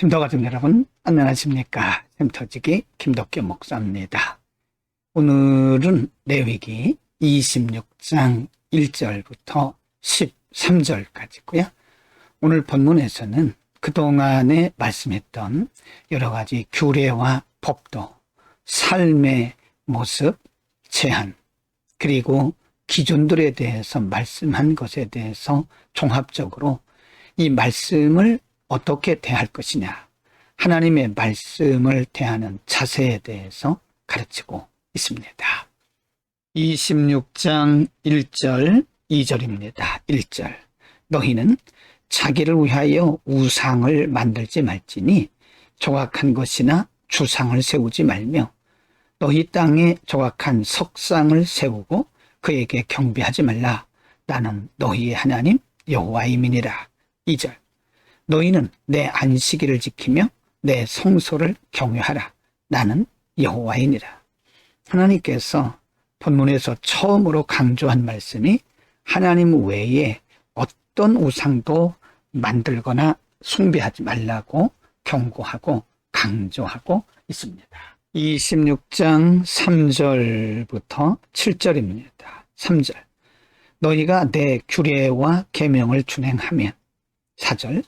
쉼터 가족 여러분, 안녕하십니까? 쉼터지기 김덕규 목사입니다. 오늘은 레위기 26장 1절부터 13절까지고요. 오늘 본문에서는 그동안에 말씀했던 여러 가지 규례와 법도, 삶의 모습, 제한, 그리고 기준들에 대해서 말씀한 것에 대해서 종합적으로 이 말씀을 어떻게 대할 것이냐, 하나님의 말씀을 대하는 자세에 대해서 가르치고 있습니다. 26장 1절, 2절입니다. 1절. 너희는 자기를 위하여 우상을 만들지 말지니 조각한 것이나 주상을 세우지 말며 너희 땅에 조각한 석상을 세우고 그에게 경배하지 말라. 나는 너희의 하나님 여호와임이니라. 2절. 너희는 내 안식일을 지키며 내 성소를 경외하라. 나는 여호와이니라. 하나님께서 본문에서 처음으로 강조한 말씀이 하나님 외에 어떤 우상도 만들거나 숭배하지 말라고 경고하고 강조하고 있습니다. 26장 3절부터 7절입니다. 3절. 너희가 내 규례와 계명을 준행하면. 4절.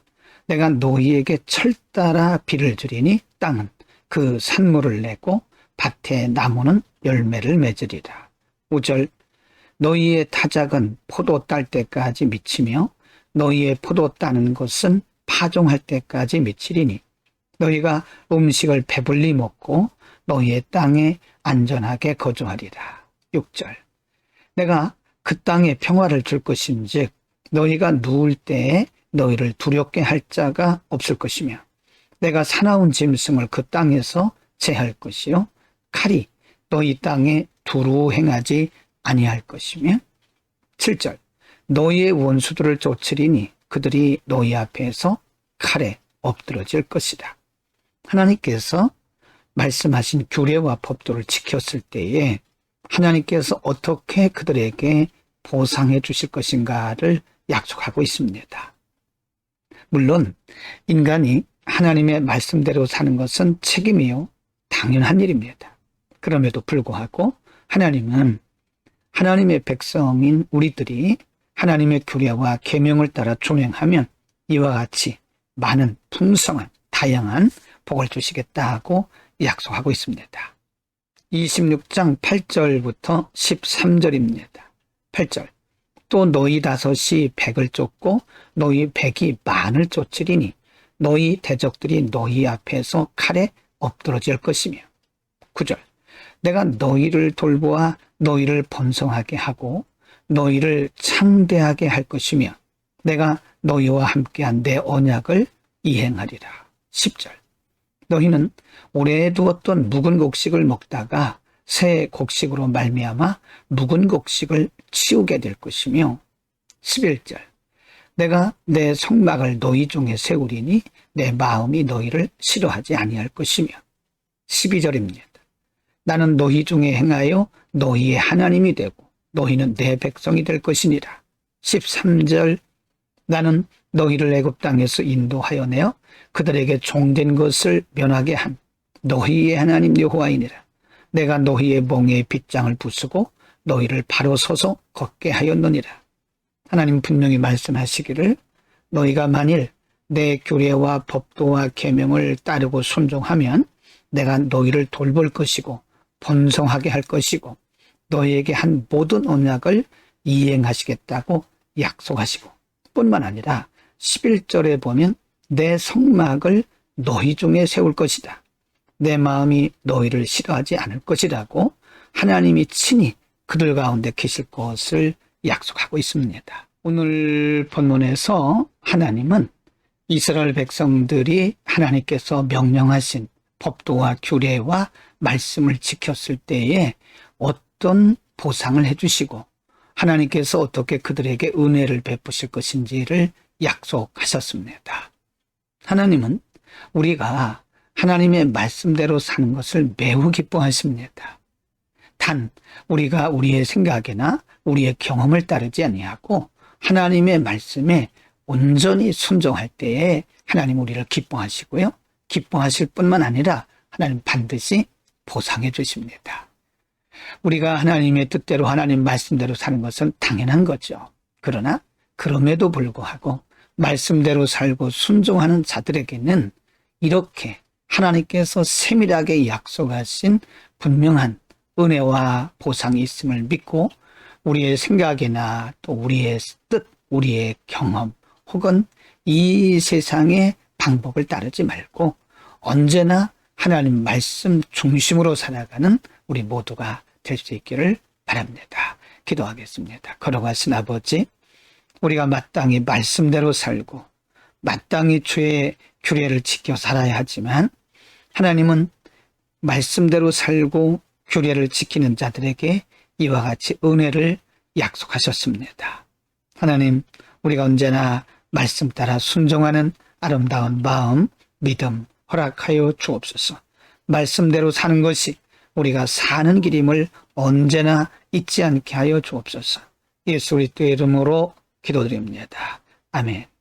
내가 너희에게 철따라 비를 주리니 땅은 그 산물을 내고 밭의 나무는 열매를 맺으리라. 5절. 너희의 타작은 포도 딸 때까지 미치며 너희의 포도 따는 것은 파종할 때까지 미치리니 너희가 음식을 배불리 먹고 너희의 땅에 안전하게 거주하리라. 6절. 내가 그 땅에 평화를 줄 것인즉 너희가 누울 때에 너희를 두렵게 할 자가 없을 것이며 내가 사나운 짐승을 그 땅에서 제할 것이요 칼이 너희 땅에 두루 행하지 아니할 것이며 7절. 너희의 원수들을 쫓으리니 그들이 너희 앞에서 칼에 엎드러질 것이다. 하나님께서 말씀하신 규례와 법도를 지켰을 때에 하나님께서 어떻게 그들에게 보상해 주실 것인가를 약속하고 있습니다. 물론 인간이 하나님의 말씀대로 사는 것은 책임이요 당연한 일입니다. 그럼에도 불구하고 하나님은 하나님의 백성인 우리들이 하나님의 규례와 계명을 따라 준행하면 이와 같이 많은 풍성한 다양한 복을 주시겠다고 약속하고 있습니다. 26장 8절부터 13절입니다. 8절. 또 너희 다섯이 백을 쫓고 너희 백이 만을 쫓으리니 너희 대적들이 너희 앞에서 칼에 엎드러질 것이며 9절. 내가 너희를 돌보아 너희를 번성하게 하고 너희를 창대하게 할 것이며 내가 너희와 함께한 내 언약을 이행하리라. 10절. 너희는 오래 두었던 묵은 곡식을 먹다가 새 곡식으로 말미암아 묵은 곡식을 치우게 될 것이며 11절. 내가 내 성막을 너희 중에 세우리니 내 마음이 너희를 싫어하지 아니할 것이며 12절입니다. 나는 너희 중에 행하여 너희의 하나님이 되고 너희는 내 백성이 될 것이니라. 13절. 나는 너희를 애굽 땅에서 인도하여 내어 그들에게 종된 것을 면하게 한 너희의 하나님 여호와이니라. 내가 너희의 멍에의 빗장을 부수고 너희를 바로 서서 걷게 하였느니라. 하나님 분명히 말씀하시기를 너희가 만일 내 규례와 법도와 계명을 따르고 순종하면 내가 너희를 돌볼 것이고 번성하게 할 것이고 너희에게 한 모든 언약을 이행하시겠다고 약속하시고 뿐만 아니라 11절에 보면 내 성막을 너희 중에 세울 것이다. 내 마음이 너희를 싫어하지 않을 것이라고 하나님이 친히 그들 가운데 계실 것을 약속하고 있습니다. 오늘 본문에서 하나님은 이스라엘 백성들이 하나님께서 명령하신 법도와 규례와 말씀을 지켰을 때에 어떤 보상을 해주시고 하나님께서 어떻게 그들에게 은혜를 베푸실 것인지를 약속하셨습니다. 하나님은 우리가 하나님의 말씀대로 사는 것을 매우 기뻐하십니다. 단 우리가 우리의 생각이나 우리의 경험을 따르지 아니하고 하나님의 말씀에 온전히 순종할 때에 하나님 우리를 기뻐하시고요. 기뻐하실 뿐만 아니라 하나님 반드시 보상해 주십니다. 우리가 하나님의 뜻대로 하나님 말씀대로 사는 것은 당연한 거죠. 그러나 그럼에도 불구하고 말씀대로 살고 순종하는 자들에게는 이렇게 하나님께서 세밀하게 약속하신 분명한 은혜와 보상이 있음을 믿고 우리의 생각이나 또 우리의 뜻, 우리의 경험 혹은 이 세상의 방법을 따르지 말고 언제나 하나님 말씀 중심으로 살아가는 우리 모두가 될 수 있기를 바랍니다. 기도하겠습니다. 걸어가신 아버지, 우리가 마땅히 말씀대로 살고 마땅히 주의 규례를 지켜 살아야 하지만 하나님은 말씀대로 살고 규례를 지키는 자들에게 이와 같이 은혜를 약속하셨습니다. 하나님, 우리가 언제나 말씀 따라 순종하는 아름다운 마음, 믿음 허락하여 주옵소서. 말씀대로 사는 것이 우리가 사는 길임을 언제나 잊지 않게 하여 주옵소서. 예수 그리스도의 이름으로 기도드립니다. 아멘.